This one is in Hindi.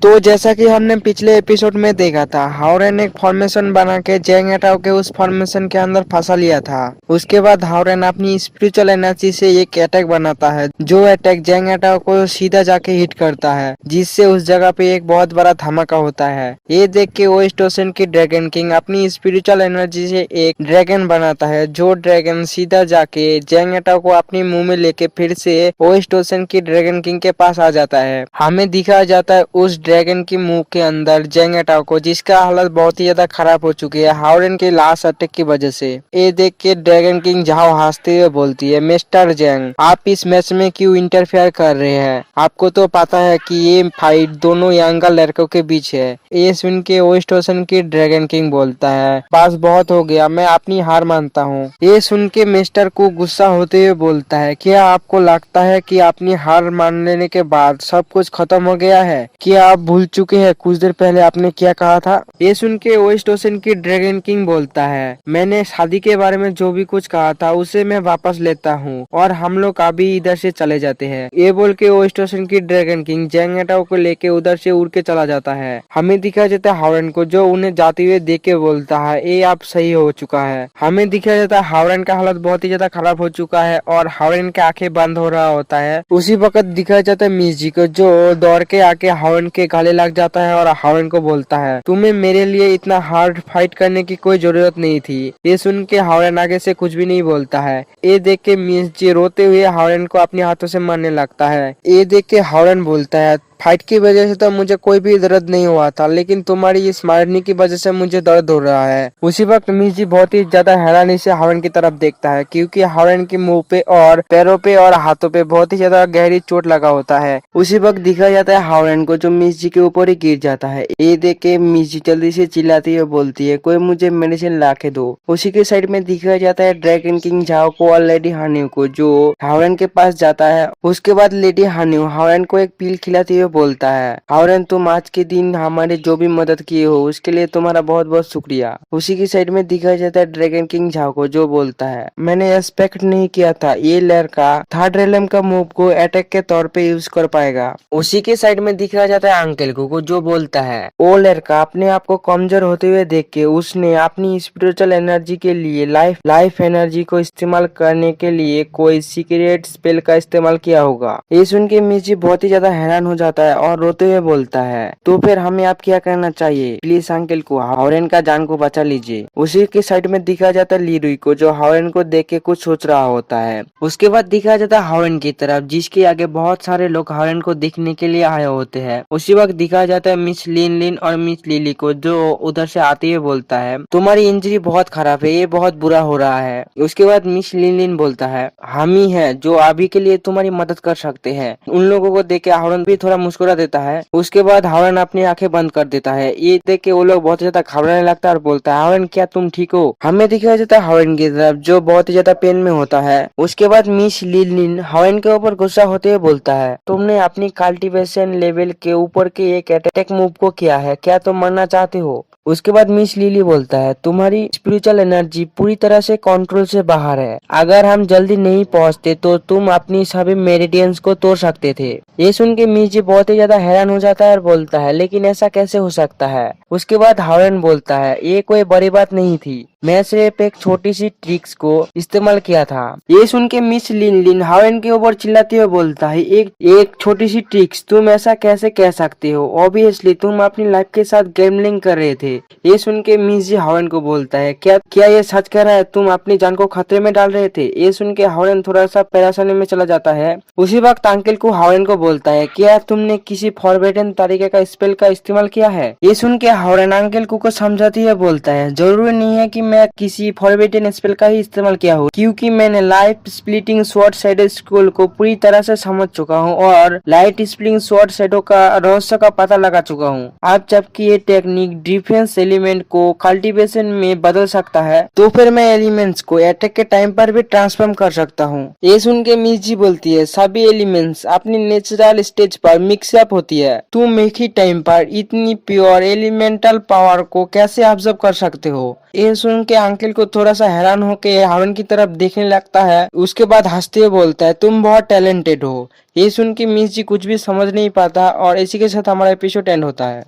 तो जैसा कि हमने पिछले एपिसोड में देखा था, हावरेन एक फॉर्मेशन बना के जैंग एटाओ के उस फॉर्मेशन के अंदर फंसा लिया था। उसके बाद हावरेन अपनी स्पिरिचुअल एनर्जी से एक अटैक बनाता है, जो अटैक जैंग एटाओ को सीधा जाके हिट करता है, जिससे उस जगह पे एक बहुत बड़ा धमाका होता है। ये देख के वो स्टेशन की ड्रैगन किंग अपनी स्पिरिचुअल एनर्जी से एक ड्रैगन बनाता है, जो ड्रैगन सीधा जाके जैंग एटाओ को अपनी मुंह में लेके फिर से वो स्टेशन की ड्रैगन किंग के पास आ जाता है। हमें दिखाया जाता है उस ड्रैगन की मुंह के अंदर जैंग एटाओ को, जिसका हालत बहुत ही ज्यादा खराब हो चुकी है हावरेन के लास्ट अटैक की वजह से। ये देख के ड्रैगन किंग झाओ हंसते हुए बोलती है, मिस्टर जैंग, आप इस मैच में क्यों इंटरफेयर कर रहे हैं? आपको तो पता है कि ये फाइट दोनों यंगर लड़कों के बीच है। ये सुन के वो स्टेशन की ड्रैगन किंग बोलता है, बस बहुत हो गया, मैं अपनी हार मानता हूँ। ये सुन के मिस्टर को गुस्सा होते हुए बोलता है, क्या आपको लगता है कि अपनी हार मान लेने के बाद सब कुछ खत्म हो गया है? क्या आप भूल चुके हैं कुछ देर पहले आपने क्या कहा था? ये सुन के वो स्टेशन की ड्रैगन किंग बोलता है, मैंने शादी के बारे में जो भी कुछ कहा था उसे मैं वापस लेता हूँ और हम लोग अभी इधर से चले जाते हैं। ये बोल के वो स्टेशन की ड्रैगन किंग जैंग एटाओ को लेके उधर से उड़ के चला जाता है। हमें दिखाया जाता है हावरेन को, जो उन्हें जाते हुए देख के बोलता है, ये अब सही हो चुका है। हमें दिखाया जाता है हावरेन का हालत बहुत ही ज्यादा खराब हो चुका है और हावरेन की आंखें बंद हो रहा होता है। उसी वक्त दिखाया जाता है मिस जी को, जो दौड़ के आके हावरेन के गले लग जाता है और हावरेन को बोलता है, तुम्हें मेरे लिए इतना हार्ड फाइट करने की कोई जरूरत नहीं थी। ये सुन के हावरेन आगे से कुछ भी नहीं बोलता है। ये देख के मिस जी रोते हुए हावरेन को अपने हाथों से मारने लगता है। ये देख के हावरेन बोलता है, फाइट की वजह से तो मुझे कोई भी दर्द नहीं हुआ था, लेकिन तुम्हारी इस मारने की वजह से मुझे दर्द हो रहा है। उसी वक्त मिस जी बहुत ही ज्यादा हैरानी से हावरेन की तरफ देखता है, क्योंकि हावरेन के मुंह पे और पैरों पे और हाथों पे बहुत ही ज्यादा गहरी चोट लगा होता है। उसी वक्त दिखाया जाता है हावरेन को, जो मिस जी के ऊपर ही गिर जाता है। ये देख के मिस जी जल्दी से चिल्लाती है, बोलती है, कोई मुझे मेडिसिन ला के दो। उसी के साइड में दिखाया जाता है ड्रैगन किंग झाओ को और लेडी हानियो को, जो हावरेन के पास जाता है। उसके बाद लेडी हानियो हावरेन को एक पील खिलाती हुए बोलता है, हावरेन, तुम आज के दिन हमारे जो भी मदद किए हो उसके लिए तुम्हारा बहुत बहुत शुक्रिया। उसी की साइड में दिखाया जाता है ड्रैगन किंग झाओ को, जो बोलता है, मैंने एक्सपेक्ट नहीं किया था ये लड़का थर्ड रेलम का मूव को अटैक के तौर पे यूज कर पाएगा। उसी के साइड में दिखाया जाता है अंकल को, जो बोलता है, वो लड़का अपने आप को कमजोर होते हुए देख के उसने अपनी स्पिरिचुअल एनर्जी के लिए लाइफ एनर्जी को इस्तेमाल करने के लिए कोई सीक्रेट स्पेल का इस्तेमाल किया होगा। ये सुन के मिर्ची बहुत ही ज्यादा हैरान हो जाता है और रोते हुए बोलता है, तो फिर हमें आप क्या करना चाहिए? प्लीज अंकल को हावरेन का जान को बचा लीजिए। उसी के साइड में दिखाया जाता है लीरुई को, जो हावरेन को देख के कुछ सोच रहा होता है। उसके बाद दिखाया जाता है हावरेन की तरफ, जिसके आगे बहुत सारे लोग हावरेन को देखने के लिए आए होते हैं। उसी वक्त दिखाया जाता है मिस लिन लिन और मिस लिली को, जो उधर से आते हुए बोलता है, तुम्हारी इंजरी बहुत खराब है, ये बहुत बुरा हो रहा है। उसके बाद मिस लिन लिन बोलता है, हम ही है जो अभी के लिए तुम्हारी मदद कर सकते हैं। उन लोगों को देख के हावरेन भी थोड़ा मुस्कुरा देता है। उसके बाद हावरेन अपनी आंखें बंद कर देता है। ये देख के वो लोग बहुत ज्यादा घबराने लगता है और बोलता है, हावरेन, क्या तुम ठीक हो? हमें दिखाया जाता है हावरेन की तरफ, जो बहुत ही ज्यादा पेन में होता है। उसके बाद मिस लिन हावरेन के ऊपर गुस्सा होते हुए बोलता है, तुमने अपनी कल्टीवेशन लेवल के ऊपर के एक अटैक मूव को किया है, क्या तुम मरना चाहते हो? उसके बाद मिस लिली बोलता है, तुम्हारी स्पिरिचुअल एनर्जी पूरी तरह से कंट्रोल से बाहर है। अगर हम जल्दी नहीं पहुंचते तो तुम अपनी सभी मेरिडियंस को तोड़ सकते थे। ये सुन के मिस जी बहुत ही ज्यादा हैरान हो जाता है और बोलता है, लेकिन ऐसा कैसे हो सकता है? उसके बाद हावरेन बोलता है, ये कोई बड़ी बात नहीं थी, मैं सिर्फ एक छोटी सी ट्रिक्स को इस्तेमाल किया था। ये सुन के मिस लिन लिन हावरेन के ऊपर चिल्लाते हुए बोलता है, एक छोटी सी ट्रिक्स, तुम ऐसा कैसे कह सकते हो? ऑब्वियसली तुम अपनी लाइफ के साथ गैम्बलिंग कर रहे थे। ये सुन के मिस जी हावरेन को बोलता है, क्या ये सच कह रहा है? तुम अपनी जान को खतरे में डाल रहे थे? ये सुन के हावरेन थोड़ा सा परेशानी में चला जाता है। उसी वक्त अंकल को हावरेन को बोलता है, क्या तुमने किसी फॉरबिडन तरीके का स्पेल का इस्तेमाल किया है? ये सुन के हावरेन अंकल को समझाते हुए बोलता है, जरूरी नहीं है कि मैं किसी फॉरबिडन स्पेल का ही इस्तेमाल किया हो, क्योंकि मैंने life splitting sword shadow school को पूरी तरह से समझ चुका हूँ और लाइट स्प्लिटिंग स्वॉर्ड शैडो का रहस्य का पता लगा चुका हूँ। अब जबकि ये टेक्निक डिफेंस एलिमेंट को कल्टीवेशन में बदल सकता है, तो फिर मैं एलिमेंट्स को अटैक के टाइम पर भी ट्रांसफॉर्म कर सकता हूँ। ये सुन के मिस जी बोलती है, सभी एलिमेंट्स अपनी नेचुरल स्टेज पर मिक्सअप होती है। तुम एक ही टाइम पर इतनी प्योर एलिमेंटल पावर को कैसे ऑब्जर्व कर सकते हो? ये सुन के अंकल को थोड़ा सा हैरान होके हारून की तरफ देखने लगता है। उसके बाद हंसते हुए बोलता है, तुम बहुत टैलेंटेड हो। ये सुन के मिस जी कुछ भी समझ नहीं पाता और इसी के साथ हमारा एपिसोड एंड होता है।